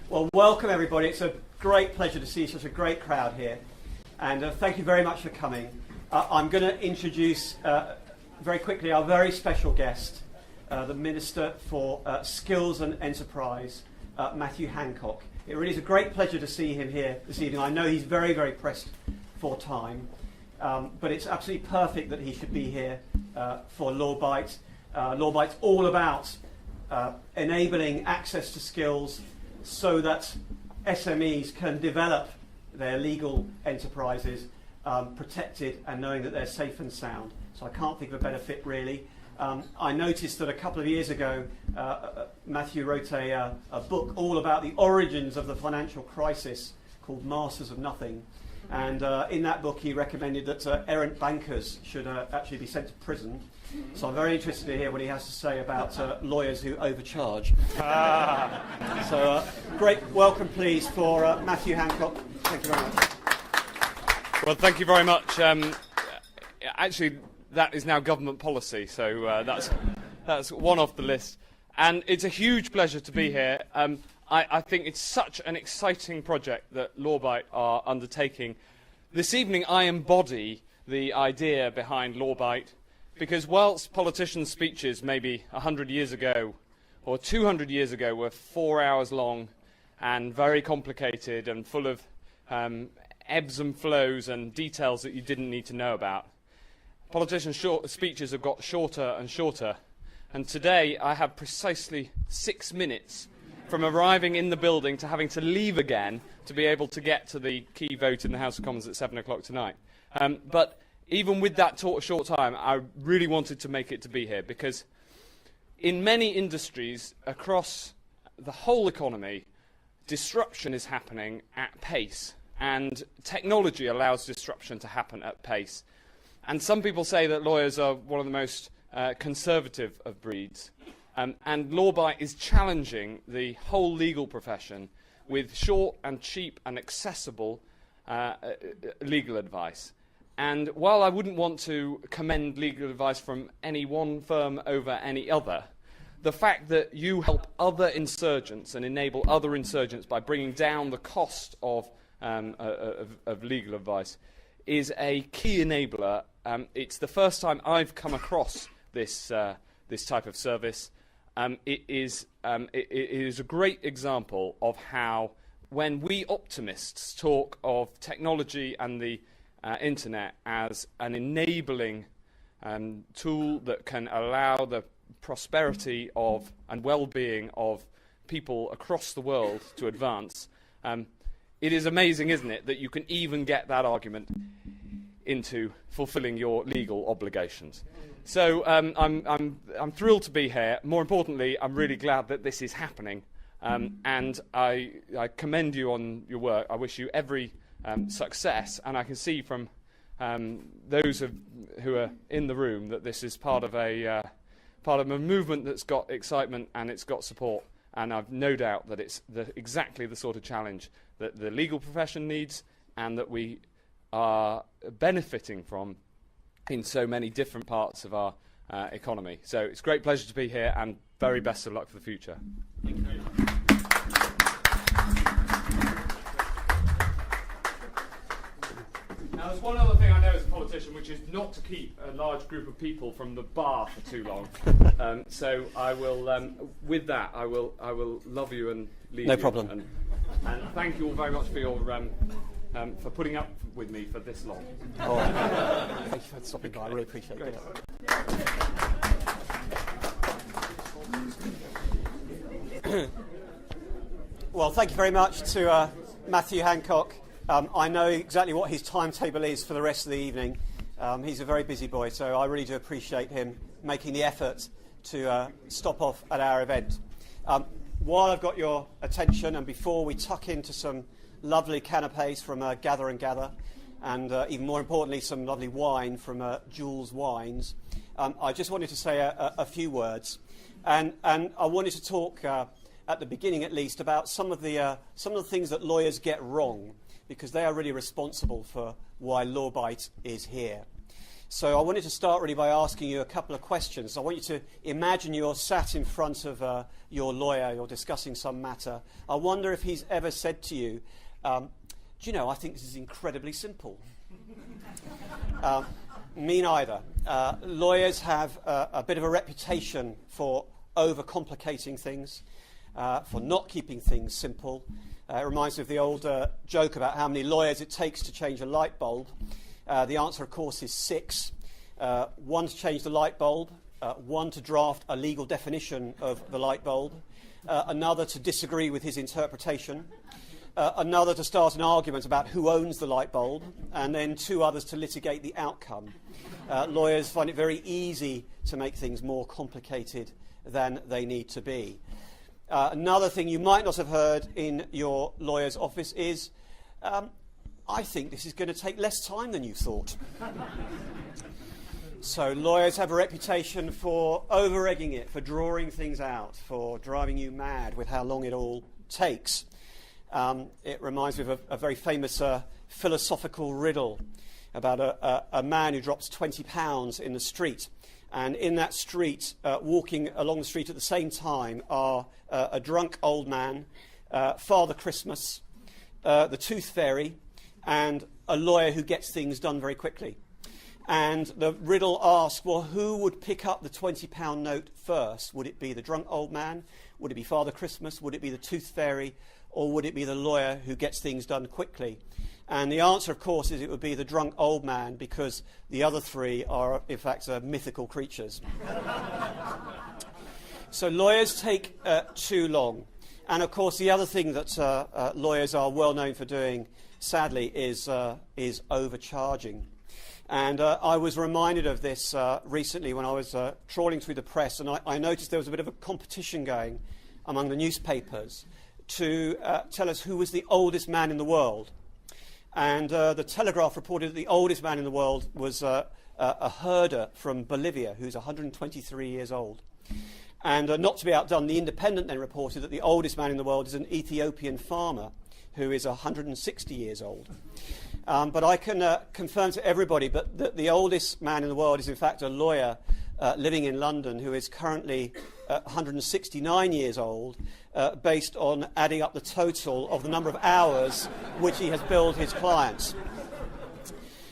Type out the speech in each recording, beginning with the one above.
Well, welcome everybody. It's a great pleasure to see such a great crowd here. And thank you very much for coming. I'm going to introduce very quickly our very special guest, the Minister for Skills and Enterprise, Matthew Hancock. It really is a great pleasure to see him here this evening. I know he's very, very pressed for time, but it's absolutely perfect that he should be here for LawBite. LawBite's all about enabling access to skills so that SMEs can develop their legal enterprises protected and knowing that they're safe and sound. So I can't think of a better fit, really. I noticed that a couple of years ago, Matthew wrote a book all about the origins of the financial crisis called Masters of Nothing. And in that book, he recommended that errant bankers should actually be sent to prison. So I'm very interested to hear what he has to say about lawyers who overcharge. So great welcome, please, for Matthew Hancock. Thank you very much. Well, thank you very much. Actually, that is now government policy, so that's one off the list. And it's a huge pleasure to be here. I think it's such an exciting project that LawBite are undertaking. This evening I embody the idea behind LawBite, because whilst politicians' speeches maybe 100 years ago or 200 years ago were 4 hours long and very complicated and full of ebbs and flows and details that you didn't need to know about, politicians' speeches have got shorter and shorter. And today I have precisely 6 minutes from arriving in the building to having to leave again to be able to get to the key vote in the House of Commons at 7 o'clock tonight. But even with that short time, I really wanted to make it to be here, because in many industries across the whole economy, disruption is happening at pace, and technology allows disruption to happen at pace. And some people say that lawyers are one of the most conservative of breeds. And LawBite is challenging the whole legal profession with short and cheap and accessible legal advice. And while I wouldn't want to commend legal advice from any one firm over any other, the fact that you help other insurgents and enable other insurgents by bringing down the cost of legal advice is a key enabler. It's the first time I've come across this type of service. It is a great example of how, when we optimists talk of technology and the internet as an enabling tool that can allow the prosperity of and well-being of people across the world to advance, it is amazing, isn't it, that you can even get that argument into fulfilling your legal obligations. So I'm thrilled to be here. More importantly, I'm really glad that this is happening, and I commend you on your work. I wish you every success, and I can see from those who are in the room that this is part of a movement that's got excitement and it's got support, and I've no doubt that it's exactly the sort of challenge that the legal profession needs and that we are benefiting from in so many different parts of our economy. So it's a great pleasure to be here, and very best of luck for the future. Thank you very much. Now, there's one other thing I know as a politician, which is not to keep a large group of people from the bar for too long. So I will, with that, I will love you and leave you. No problem. And thank you all very much for your for putting up with me for this long. Oh, thank you for stopping by. I really appreciate it. Well, thank you very much to Matthew Hancock. I know exactly what his timetable is for the rest of the evening. He's a very busy boy, so I really do appreciate him making the effort to stop off at our event. While I've got your attention, and before we tuck into some lovely canapes from Gather and Gather, and even more importantly, some lovely wine from Jules Wines, I just wanted to say a few words. And I wanted to talk, at the beginning at least, about some of the things that lawyers get wrong, because they are really responsible for why LawBite is here. So I wanted to start really by asking you a couple of questions. I want you to imagine you're sat in front of your lawyer, you're discussing some matter. I wonder if he's ever said to you, do you know, I think this is incredibly simple. Me neither. Lawyers have a bit of a reputation for overcomplicating things, for not keeping things simple. It reminds me of the old joke about how many lawyers it takes to change a light bulb. The answer, of course, is 6. 1 to change the light bulb, 1 to draft a legal definition of the light bulb, another to disagree with his interpretation, another to start an argument about who owns the light bulb, and then 2 others to litigate the outcome. Lawyers find it very easy to make things more complicated than they need to be. Another thing you might not have heard in your lawyer's office is, I think this is going to take less time than you thought. So lawyers have a reputation for over-egging it, for drawing things out, for driving you mad with how long it all takes. It reminds me of a very famous philosophical riddle about a man who drops £20 in the street. And in that street, walking along the street at the same time, are a drunk old man, Father Christmas, the Tooth Fairy, and a lawyer who gets things done very quickly. And the riddle asks, well, who would pick up the £20 note first? Would it be the drunk old man? Would it be Father Christmas? Would it be the Tooth Fairy? Or would it be the lawyer who gets things done quickly? And the answer, of course, is it would be the drunk old man, because the other 3 are, in fact, mythical creatures. So lawyers take too long. And, of course, the other thing that lawyers are well known for doing, sadly, is overcharging. And I was reminded of this recently when I was trawling through the press, and I noticed there was a bit of a competition going among the newspapers to tell us who was the oldest man in the world. And the Telegraph reported that the oldest man in the world was a herder from Bolivia who's 123 years old. And not to be outdone, the Independent then reported that the oldest man in the world is an Ethiopian farmer who is 160 years old. But I can confirm to everybody that the oldest man in the world is in fact a lawyer living in London who is currently 169 years old, based on adding up the total of the number of hours which he has billed his clients.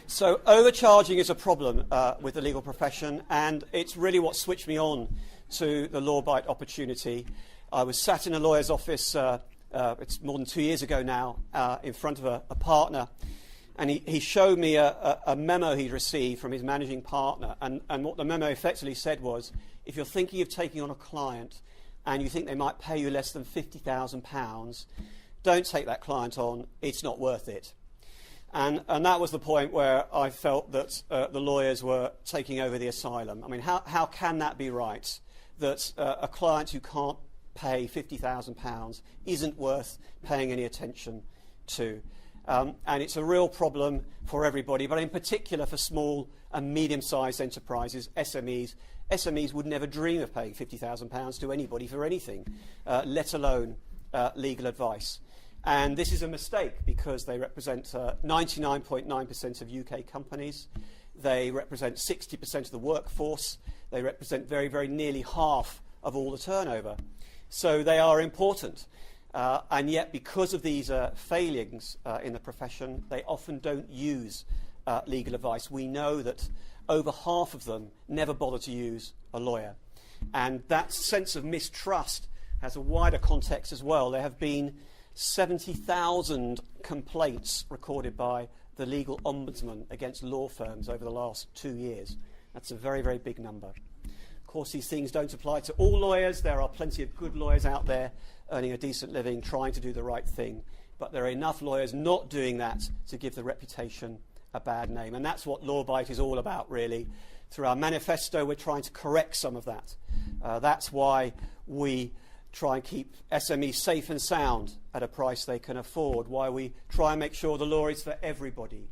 So overcharging is a problem with the legal profession, and it's really what switched me on to the LawBite opportunity. I was sat in a lawyer's office, it's more than 2 years ago now, in front of a partner, and he showed me a memo he'd received from his managing partner, and what the memo effectively said was, if you're thinking of taking on a client and you think they might pay you less than £50,000, don't take that client on, it's not worth it. And that was the point where I felt that the lawyers were taking over the asylum. I mean, how can that be right, that a client who can't pay £50,000 isn't worth paying any attention to? And it's a real problem for everybody, but in particular for small and medium-sized enterprises, SMEs. SMEs would never dream of paying £50,000 to anybody for anything, let alone legal advice. And this is a mistake because they represent 99.9% of UK companies. They represent 60% of the workforce. They represent very, very nearly half of all the turnover. So they are important. And yet, because of these failings in the profession, they often don't use legal advice. We know that over half of them never bother to use a lawyer. And that sense of mistrust has a wider context as well. There have been 70,000 complaints recorded by the legal ombudsman against law firms over the last 2 years. That's a very, very big number. Of course, these things don't apply to all lawyers. There are plenty of good lawyers out there earning a decent living, trying to do the right thing. But there are enough lawyers not doing that to give the reputation a bad name. And that's what LawBite is all about, really. Through our manifesto, we're trying to correct some of that. That's why we try and keep SMEs safe and sound at a price they can afford, why we try and make sure the law is for everybody,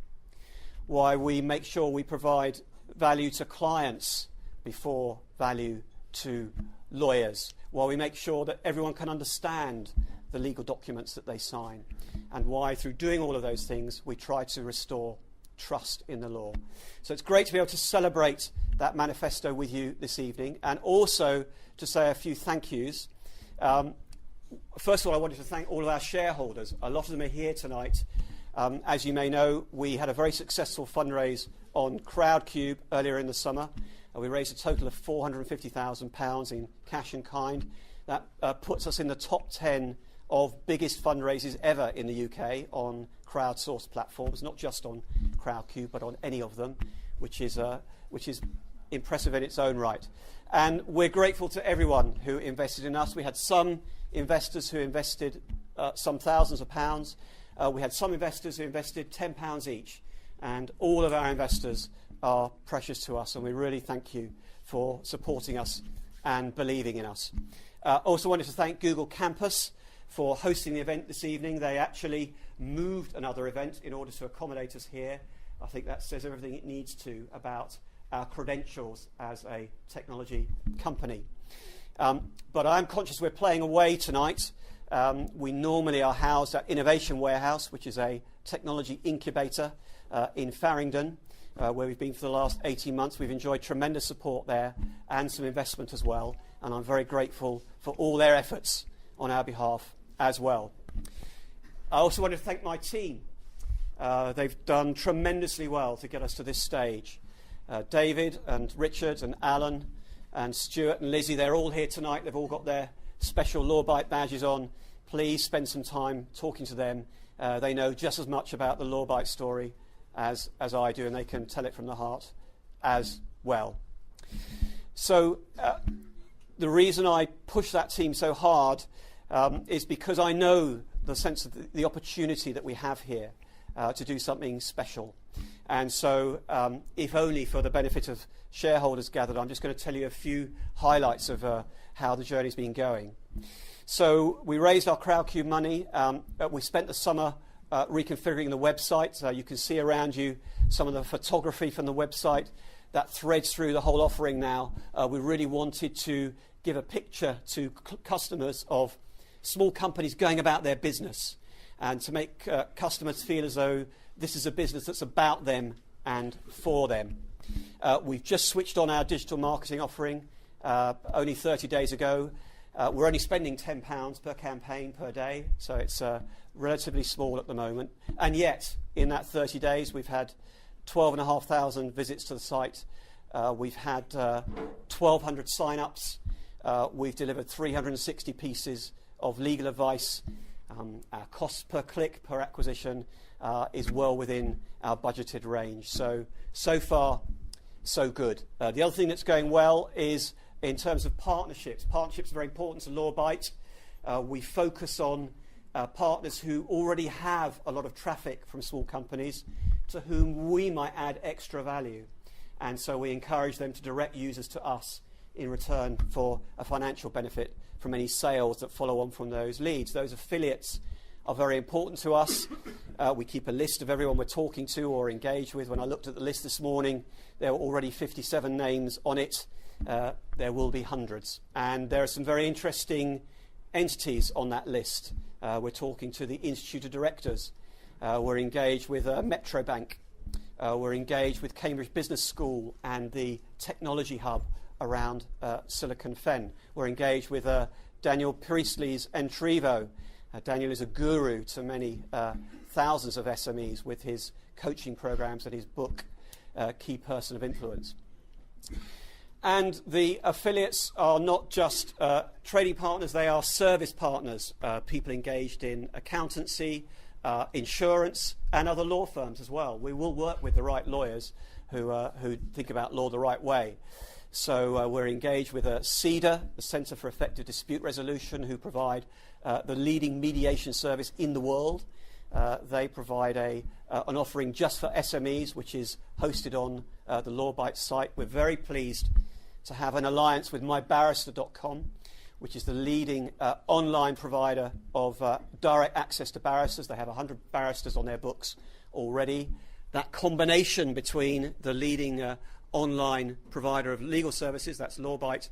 why we make sure we provide value to clients before value to lawyers, while we make sure that everyone can understand the legal documents that they sign, and why, through doing all of those things, we try to restore trust in the law. So it's great to be able to celebrate that manifesto with you this evening, and also to say a few thank yous. First of all, I wanted to thank all of our shareholders. A lot of them are here tonight. As you may know, we had a very successful fundraise on Crowdcube earlier in the summer. We raised a total of £450,000 in cash and kind. That puts us in the top 10 of biggest fundraisers ever in the UK on crowdsourced platforms, not just on Crowdcube, but on any of them, which is impressive in its own right. And we're grateful to everyone who invested in us. We had some investors who invested some thousands of pounds. We had some investors who invested £10 each. And all of our investors are precious to us, and we really thank you for supporting us and believing in us. Also wanted to thank Google Campus for hosting the event this evening. They actually moved another event in order to accommodate us here. I think that says everything it needs to about our credentials as a technology company. But I'm conscious we're playing away tonight. We normally are housed at Innovation Warehouse, which is a technology incubator in Farringdon, where we've been for the last 18 months. We've enjoyed tremendous support there and some investment as well, and I'm very grateful for all their efforts on our behalf as well. I also want to thank my team. They've done tremendously well to get us to this stage. David and Richard and Alan and Stuart and Lizzie, they're all here tonight. They've all got their special LawBite badges on. Please spend some time talking to them. They know just as much about the LawBite story as I do, and they can tell it from the heart as well. So the reason I push that team so hard is because I know the sense of the opportunity that we have here to do something special. And so, if only for the benefit of shareholders gathered, I'm just going to tell you a few highlights of how the journey's been going. So we raised our Crowdcube money. We spent the summer reconfiguring the website. You can see around you some of the photography from the website that threads through the whole offering now. We really wanted to give a picture to customers of small companies going about their business, and to make customers feel as though this is a business that's about them and for them. We've just switched on our digital marketing offering only 30 days ago. We're only spending £10 per campaign per day, so it's relatively small at the moment. And yet, in that 30 days, we've had 12,500 visits to the site. We've had 1,200 sign-ups. We've delivered 360 pieces of legal advice. Our cost per click, per acquisition, is well within our budgeted range. So far, so good. The other thing that's going well is in terms of partnerships. Partnerships are very important to LawBite. We focus on partners who already have a lot of traffic from small companies to whom we might add extra value. And so we encourage them to direct users to us in return for a financial benefit from any sales that follow on from those leads. Those affiliates are very important to us. We keep a list of everyone we're talking to or engaged with. When I looked at the list this morning, there were already 57 names on it. There will be hundreds. And there are some very interesting entities on that list. We're talking to the Institute of Directors. We're engaged with Metro Bank. We're engaged with Cambridge Business School and the Technology Hub around Silicon Fen. We're engaged with Daniel Priestley's Entrevo. Daniel is a guru to many thousands of SMEs with his coaching programs and his book, Key Person of Influence. And the affiliates are not just trading partners, they are service partners, people engaged in accountancy, insurance, and other law firms as well. We will work with the right lawyers who think about law the right way. So we're engaged with CEDA, the Centre for Effective Dispute Resolution, who provide the leading mediation service in the world. They provide an offering just for SMEs, which is hosted on the LawBite site. We're very pleased to have an alliance with mybarrister.com, which is the leading online provider of direct access to barristers. They have 100 barristers on their books already. That combination between the leading online provider of legal services, that's LawBite,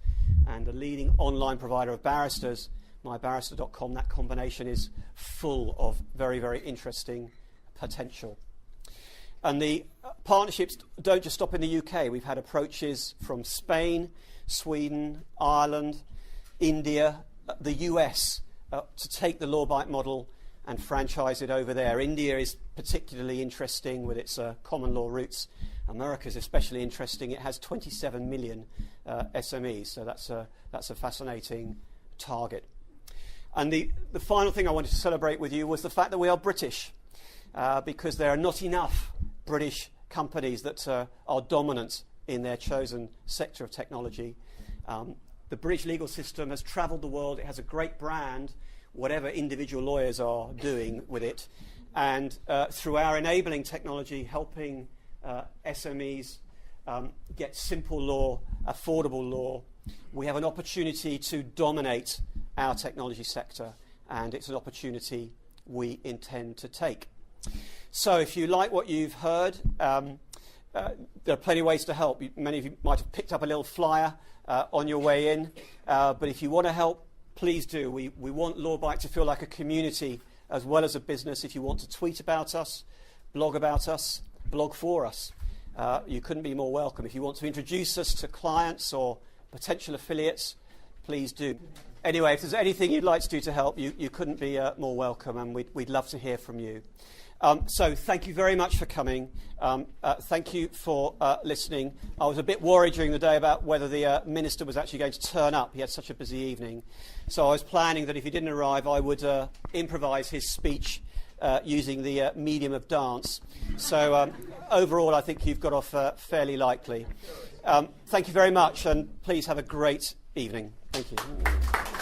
and the leading online provider of barristers, mybarrister.com, that combination is full of very, very interesting potential. And the partnerships don't just stop in the UK. We've had approaches from Spain, Sweden, Ireland, India, the US to take the LawBite model and franchise it over there. India is particularly interesting with its common law roots. America is especially interesting. It has 27 million SMEs, so that's a fascinating target. And the final thing I wanted to celebrate with you was the fact that we are British, because there are not enough British companies that are dominant in their chosen sector of technology. The British legal system has travelled the world. It has a great brand, whatever individual lawyers are doing with it. And through our enabling technology, helping SMEs get simple law, affordable law, we have an opportunity to dominate our technology sector, and it's an opportunity we intend to take. So if you like what you've heard, there are plenty of ways to help. Many of you might have picked up a little flyer on your way in, but if you want to help, please do. We want LawBite to feel like a community as well as a business. If you want to tweet about us, blog about us, blog for us, you couldn't be more welcome. If you want to introduce us to clients or potential affiliates, please do. Anyway, if there's anything you'd like to do to help, you couldn't be more welcome, and we'd love to hear from you. So thank you very much for coming. Thank you for listening. I was a bit worried during the day about whether the minister was actually going to turn up. He had such a busy evening. So I was planning that if he didn't arrive, I would improvise his speech using the medium of dance. So overall, I think you've got off fairly lightly. Thank you very much, and please have a great evening. Thank you.